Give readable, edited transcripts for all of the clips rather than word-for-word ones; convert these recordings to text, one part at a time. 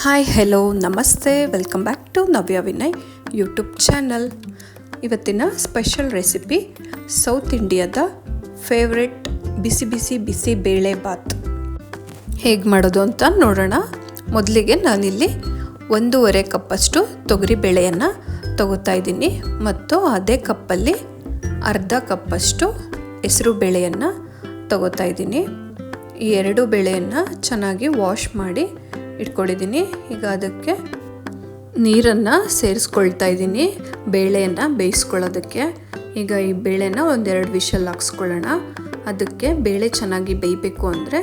Hi hello ನಮಸ್ತೆ, welcome back to Navya Vinay YouTube channel. ಇವತ್ತಿನ special recipe south ಇಂಡಿಯಾದ favourite bisi bele bath ಹೇಗೆ ಮಾಡೋದು ಅಂತ ನೋಡೋಣ. ಮೊದಲಿಗೆ ನಾನಿಲ್ಲಿ 1.5 ಕಪ್ಪಷ್ಟು ತೊಗರಿ ಬೇಳೆಯನ್ನು ತಗೋತಾ ಇದ್ದೀನಿ ಮತ್ತು ಅದೇ ಕಪ್ಪಲ್ಲಿ ಅರ್ಧ ಕಪ್ಪಷ್ಟು ಹೆಸರು ಬೇಳೆಯನ್ನು ತಗೋತಾ ಇದ್ದೀನಿ. ಈ ಎರಡು ಬೇಳೆಯನ್ನು ಚೆನ್ನಾಗಿ ವಾಶ್ ಮಾಡಿ ಇಟ್ಕೊಂಡಿದ್ದೀನಿ. ಈಗ ಅದಕ್ಕೆ ನೀರನ್ನು ಸೇರಿಸ್ಕೊಳ್ತಾ ಇದ್ದೀನಿ ಬೇಳೆಯನ್ನು ಬೇಯಿಸ್ಕೊಳ್ಳೋದಕ್ಕೆ. ಈಗ ಈ ಬೇಳೆನ 1-2 ವಿಷಲ್ ಹಾಕ್ಸ್ಕೊಳ್ಳೋಣ. ಅದಕ್ಕೆ ಬೇಳೆ ಚೆನ್ನಾಗಿ ಬೇಯಬೇಕು ಅಂದರೆ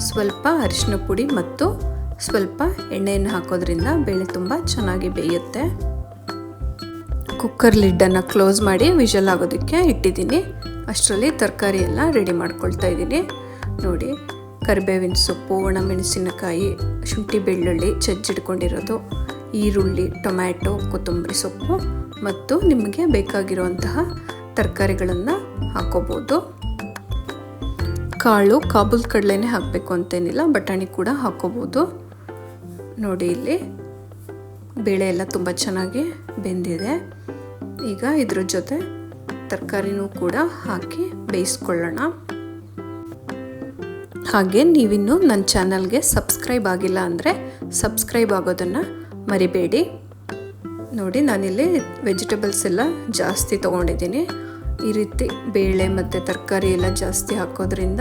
ಸ್ವಲ್ಪ ಅರಿಶಿನ ಪುಡಿ ಮತ್ತು ಸ್ವಲ್ಪ ಎಣ್ಣೆಯನ್ನು ಹಾಕೋದ್ರಿಂದ ಬೇಳೆ ತುಂಬ ಚೆನ್ನಾಗಿ ಬೇಯುತ್ತೆ. ಕುಕ್ಕರ್ ಲಿಡ್ಡನ್ನು ಕ್ಲೋಸ್ ಮಾಡಿ ವಿಷಲ್ ಆಗೋದಕ್ಕೆ ಇಟ್ಟಿದ್ದೀನಿ. ಅಷ್ಟರಲ್ಲಿ ತರಕಾರಿ ಎಲ್ಲ ರೆಡಿ ಮಾಡ್ಕೊಳ್ತಾ ಇದ್ದೀನಿ. ನೋಡಿ, ಕರಿಬೇವಿನ ಸೊಪ್ಪು, ಒಣಮೆಣಸಿನಕಾಯಿ, ಶುಂಠಿ ಬೆಳ್ಳುಳ್ಳಿ ಜಜ್ಜಿಟ್ಕೊಂಡಿರೋದು, ಈರುಳ್ಳಿ, ಟೊಮ್ಯಾಟೊ, ಕೊತ್ತಂಬರಿ ಸೊಪ್ಪು ಮತ್ತು ನಿಮಗೆ ಬೇಕಾಗಿರುವಂತಹ ತರಕಾರಿಗಳನ್ನು ಹಾಕೋಬೋದು. ಕಾಳು ಕಾಬೂಲ್ ಕಡಲೆನೇ ಹಾಕಬೇಕು ಅಂತೇನಿಲ್ಲ, ಬಟಾಣಿ ಕೂಡ ಹಾಕೋಬೋದು. ನೋಡಿ, ಇಲ್ಲಿ ಬೇಳೆ ಎಲ್ಲ ತುಂಬ ಚೆನ್ನಾಗಿ ಬೆಂದಿದೆ. ಈಗ ಇದ್ರ ಜೊತೆ ತರಕಾರಿನೂ ಕೂಡ ಹಾಕಿ ಬೇಯಿಸ್ಕೊಳ್ಳೋಣ. ಹಾಗೆ ನೀವಿನ್ನೂ ನನ್ನ ಚಾನಲ್ಗೆ ಸಬ್ಸ್ಕ್ರೈಬ್ ಆಗಿಲ್ಲ ಅಂದರೆ ಸಬ್ಸ್ಕ್ರೈಬ್ ಆಗೋದನ್ನು ಮರಿಬೇಡಿ. ನೋಡಿ, ನಾನಿಲ್ಲಿ ವೆಜಿಟೇಬಲ್ಸ್ ಎಲ್ಲ ಜಾಸ್ತಿ ತೊಗೊಂಡಿದ್ದೀನಿ. ಈ ರೀತಿ ಬೇಳೆ ಮತ್ತು ತರಕಾರಿ ಎಲ್ಲ ಜಾಸ್ತಿ ಹಾಕೋದ್ರಿಂದ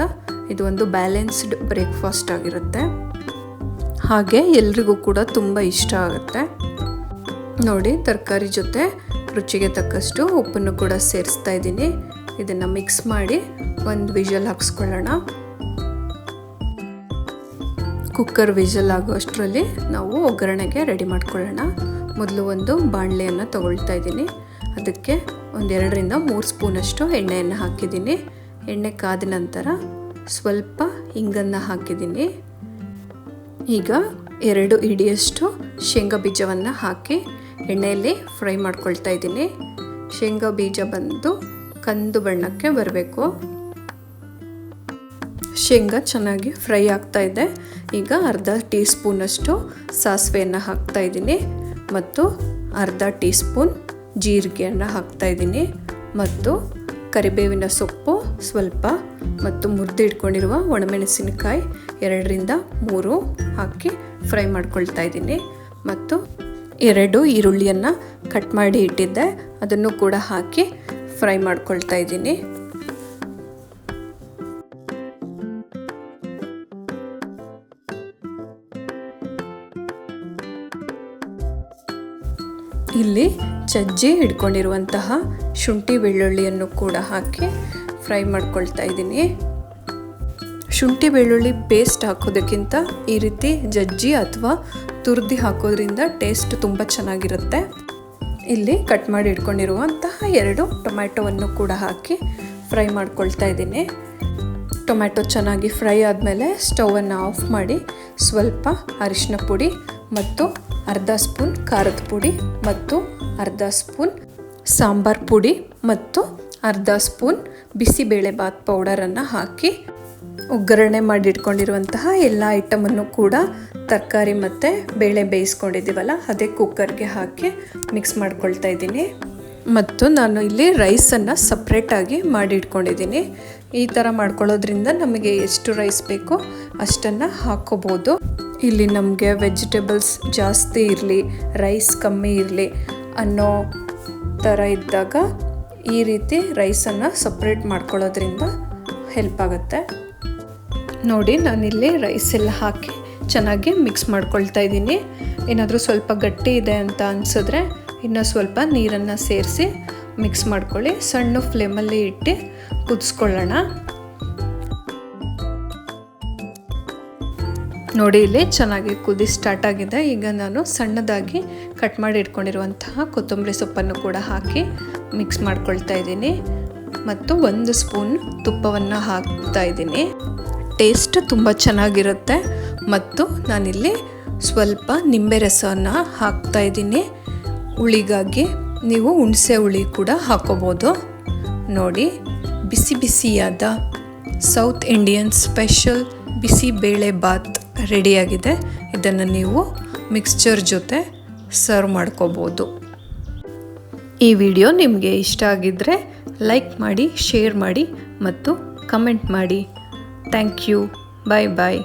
ಇದು ಒಂದು ಬ್ಯಾಲೆನ್ಸ್ಡ್ ಬ್ರೇಕ್ಫಾಸ್ಟ್ ಆಗಿರುತ್ತೆ. ಹಾಗೆ ಎಲ್ರಿಗೂ ಕೂಡ ತುಂಬ ಇಷ್ಟ ಆಗುತ್ತೆ. ನೋಡಿ, ತರಕಾರಿ ಜೊತೆ ರುಚಿಗೆ ತಕ್ಕಷ್ಟು ಉಪ್ಪನ್ನು ಕೂಡ ಸೇರಿಸ್ತಾ ಇದ್ದೀನಿ. ಇದನ್ನು ಮಿಕ್ಸ್ ಮಾಡಿ ಒಂದು ವಿಷಲ್ ಹಾಕ್ಸ್ಕೊಳ್ಳೋಣ. ಕುಕ್ಕರ್ ವಿಷಲ್ ಆಗೋ ಅಷ್ಟರಲ್ಲಿ ನಾವು ಒಗ್ಗರಣೆಗೆ ರೆಡಿ ಮಾಡ್ಕೊಳ್ಳೋಣ. ಮೊದಲು ಒಂದು ಬಾಣಲೆಯನ್ನು ತಗೊಳ್ತಾ ಇದ್ದೀನಿ. ಅದಕ್ಕೆ 2-3 ಸ್ಪೂನಷ್ಟು ಎಣ್ಣೆಯನ್ನು ಹಾಕಿದ್ದೀನಿ. ಎಣ್ಣೆ ಕಾದ ನಂತರ ಸ್ವಲ್ಪ ಹಿಂಗನ್ನು ಹಾಕಿದ್ದೀನಿ. ಈಗ 2 ಹಿಡಿಯಷ್ಟು ಶೇಂಗಾ ಬೀಜವನ್ನು ಹಾಕಿ ಎಣ್ಣೆಯಲ್ಲಿ ಫ್ರೈ ಮಾಡ್ಕೊಳ್ತಾ ಇದ್ದೀನಿ. ಶೇಂಗಾ ಬೀಜ ಬಂದು ಕಂದು ಬಣ್ಣಕ್ಕೆ ಬರಬೇಕು. ಶೇಂಗಾ ಚೆನ್ನಾಗಿ ಫ್ರೈ ಆಗ್ತಾ ಇದೆ. ಈಗ ಅರ್ಧ ಟೀ ಸ್ಪೂನಷ್ಟು ಸಾಸಿವೆಯನ್ನು ಹಾಕ್ತಾ ಇದ್ದೀನಿ ಮತ್ತು ಅರ್ಧ ಟೀ ಸ್ಪೂನ್ ಜೀರಿಗೆಯನ್ನು ಹಾಕ್ತಾ ಇದ್ದೀನಿ ಮತ್ತು ಕರಿಬೇವಿನ ಸೊಪ್ಪು ಸ್ವಲ್ಪ ಮತ್ತು ಮುರಿದು ಇಟ್ಕೊಂಡಿರುವ ಒಣಮೆಣಸಿನಕಾಯಿ 2-3 ಹಾಕಿ ಫ್ರೈ ಮಾಡ್ಕೊಳ್ತಾ ಇದ್ದೀನಿ ಮತ್ತು 2 ಈರುಳ್ಳಿಯನ್ನು ಕಟ್ ಮಾಡಿ ಇಟ್ಟಿದ್ದೆ, ಅದನ್ನು ಕೂಡ ಹಾಕಿ ಫ್ರೈ ಮಾಡ್ಕೊಳ್ತಾ ಇದ್ದೀನಿ. ಇಲ್ಲಿ ಜಜ್ಜಿ ಹಿಡ್ಕೊಂಡಿರುವಂತಹ ಶುಂಠಿ ಬೆಳ್ಳುಳ್ಳಿಯನ್ನು ಕೂಡ ಹಾಕಿ ಫ್ರೈ ಮಾಡ್ಕೊಳ್ತಾ ಇದ್ದೀನಿ. ಶುಂಠಿ ಬೆಳ್ಳುಳ್ಳಿ ಪೇಸ್ಟ್ ಹಾಕೋದಕ್ಕಿಂತ ಈ ರೀತಿ ಜಜ್ಜಿ ಅಥವಾ ತುರ್ದಿ ಹಾಕೋದ್ರಿಂದ ಟೇಸ್ಟ್ ತುಂಬ ಚೆನ್ನಾಗಿರುತ್ತೆ. ಇಲ್ಲಿ ಕಟ್ ಮಾಡಿ ಇಟ್ಕೊಂಡಿರುವಂತಹ 2 ಟೊಮ್ಯಾಟೊವನ್ನು ಕೂಡ ಹಾಕಿ ಫ್ರೈ ಮಾಡ್ಕೊಳ್ತಾ ಇದ್ದೀನಿ. ಟೊಮ್ಯಾಟೊ ಚೆನ್ನಾಗಿ ಫ್ರೈ ಆದಮೇಲೆ ಸ್ಟವನ್ನು ಆಫ್ ಮಾಡಿ ಸ್ವಲ್ಪ ಅರಿಶಿನ ಪುಡಿ ಮತ್ತು ಅರ್ಧ ಸ್ಪೂನ್ ಖಾರದ ಪುಡಿ ಮತ್ತು ಅರ್ಧ ಸ್ಪೂನ್ ಸಾಂಬಾರ್ ಪುಡಿ ಮತ್ತು ಅರ್ಧ ಸ್ಪೂನ್ ಬಿಸಿಬೇಳೆ ಬಾತ್ ಪೌಡರನ್ನು ಹಾಕಿ ಒಗ್ಗರಣೆ ಮಾಡಿಟ್ಕೊಂಡಿರುವಂತಹ ಎಲ್ಲ ಐಟಮನ್ನು ಕೂಡ ತರಕಾರಿ ಮತ್ತು ಬೇಳೆ ಬೇಯಿಸ್ಕೊಂಡಿದ್ದೀವಲ್ಲ ಅದೇ ಕುಕ್ಕರ್ಗೆ ಹಾಕಿ ಮಿಕ್ಸ್ ಮಾಡ್ಕೊಳ್ತಾ ಇದ್ದೀನಿ. ಮತ್ತು ನಾನು ಇಲ್ಲಿ ರೈಸನ್ನು ಸಪ್ರೇಟಾಗಿ ಮಾಡಿ ಇಟ್ಕೊಂಡಿದ್ದೀನಿ. ಈ ಥರ ಮಾಡ್ಕೊಳ್ಳೋದ್ರಿಂದ ನಮಗೆ ಎಷ್ಟು ರೈಸ್ ಬೇಕೋ ಅಷ್ಟನ್ನು ಹಾಕ್ಕೋಬೋದು. ಇಲ್ಲಿ ನಮಗೆ ವೆಜಿಟೇಬಲ್ಸ್ ಜಾಸ್ತಿ ಇರಲಿ, ರೈಸ್ ಕಮ್ಮಿ ಇರಲಿ ಅನ್ನೋ ಥರ ಇದ್ದಾಗ ಈ ರೀತಿ ರೈಸನ್ನು ಸಪ್ರೇಟ್ ಮಾಡ್ಕೊಳ್ಳೋದ್ರಿಂದ ಹೆಲ್ಪ್ ಆಗುತ್ತೆ. ನೋಡಿ, ನಾನಿಲ್ಲಿ ರೈಸ್ ಎಲ್ಲ ಹಾಕಿ ಚೆನ್ನಾಗಿ ಮಿಕ್ಸ್ ಮಾಡ್ಕೊಳ್ತಾ ಇದ್ದೀನಿ. ಏನಾದರೂ ಸ್ವಲ್ಪ ಗಟ್ಟಿ ಇದೆ ಅಂತ ಅನಿಸಿದ್ರೆ ಇನ್ನೂ ಸ್ವಲ್ಪ ನೀರನ್ನು ಸೇರಿಸಿ ಮಿಕ್ಸ್ ಮಾಡ್ಕೊಳ್ಳಿ. ಸಣ್ಣ ಫ್ಲೇಮಲ್ಲಿ ಇಟ್ಟು ಕುದಿಸ್ಕೊಳ್ಳೋಣ. ನೋಡಿ, ಇಲ್ಲಿ ಚೆನ್ನಾಗಿ ಕುದಿ ಸ್ಟಾರ್ಟ್ ಆಗಿದೆ. ಈಗ ನಾನು ಸಣ್ಣದಾಗಿ ಕಟ್ ಮಾಡಿ ಇಟ್ಕೊಂಡಿರುವಂತಹ ಕೊತ್ತಂಬರಿ ಸೊಪ್ಪನ್ನು ಕೂಡ ಹಾಕಿ ಮಿಕ್ಸ್ ಮಾಡ್ಕೊಳ್ತಾ ಇದ್ದೀನಿ ಮತ್ತು 1 ಸ್ಪೂನ್ ತುಪ್ಪವನ್ನು ಹಾಕ್ತಾ ಇದ್ದೀನಿ. ಟೇಸ್ಟ್ ತುಂಬ ಚೆನ್ನಾಗಿರುತ್ತೆ. ಮತ್ತು ನಾನಿಲ್ಲಿ ಸ್ವಲ್ಪ ನಿಂಬೆ ರಸವನ್ನು ಹಾಕ್ತಾ ಇದ್ದೀನಿ. ಹುಳಿಗಾಗಿ ನೀವು ಹುಣಸೆ ಹುಳಿ ಕೂಡ ಹಾಕೋಬೋದು. ನೋಡಿ, ಬಿಸಿಯಾದ south Indian special bisibele bath ರೆಡಿಯಾಗಿದೆ. ಇದನ್ನು ನೀವು ಮಿಕ್ಸ್ಚರ್ ಜೊತೆ ಸರ್ವ್ ಮಾಡ್ಕೋಬೋದು. ಈ ವಿಡಿಯೋ ನಿಮಗೆ ಇಷ್ಟ ಆಗಿದ್ದರೆ ಲೈಕ್ ಮಾಡಿ, ಶೇರ್ ಮಾಡಿ ಮತ್ತು ಕಮೆಂಟ್ ಮಾಡಿ. Thank you. Bye bye.